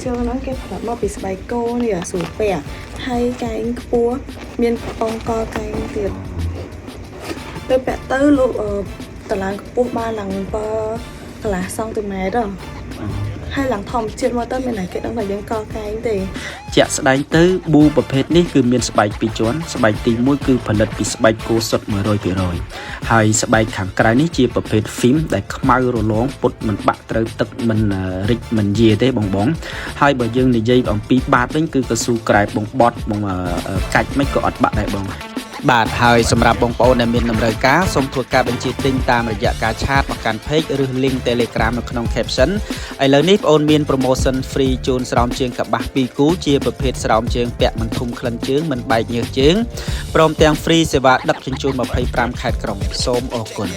cho nó cái là màu bị bài cô này ở sủi bẻ hay cái cua miên bông co cái tiệt cái bẻ tứ lụ tờ làng cua ba làng bơ tờ lá xong từ mé đó hay làng thòng chuyện mà tên mình này cái đó là dân co cái gì ជាក់ស្ដែងទៅប៊ូប្រភេទនេះគឺមានស្បែកពីរជាន់ស្បែកទី1គឺផលិតពីស្បែកគោសុទ្ធ 100% ហើយស្បែកខាងក្រៅនេះជាប្រភេទ film ដែលខ្មៅរលោងពុតមិនបាក់ត្រូវទឹកមិនរិចមិនយាទេបងហើយបើយើងនិយាយអំពីបាតវិញគឺកស៊ូក្រែបងបត់បងកាច់មិនក៏អត់បាក់ដែរបងបាទហើយសម្រាប់បងប្អូនដែលមានតម្រូវការសូមធ្វើការបញ្ជាទិញតាមរយៈការឆាតមកកាន់ page ឬ link Telegram នៅក្នុង caption ឥឡូវនេះបងប្អូនមាន promotion free ជូនស្រោមជើងកប្បាស2គូជាប្រភេទស្រោមជើងពាក់មិនធុំក្លិនជើងមិនបែកញើសជើងព្រមទាំង free សេវាដឹកជញ្ជូន25ខេត្តក្រុងសូមអរគុណ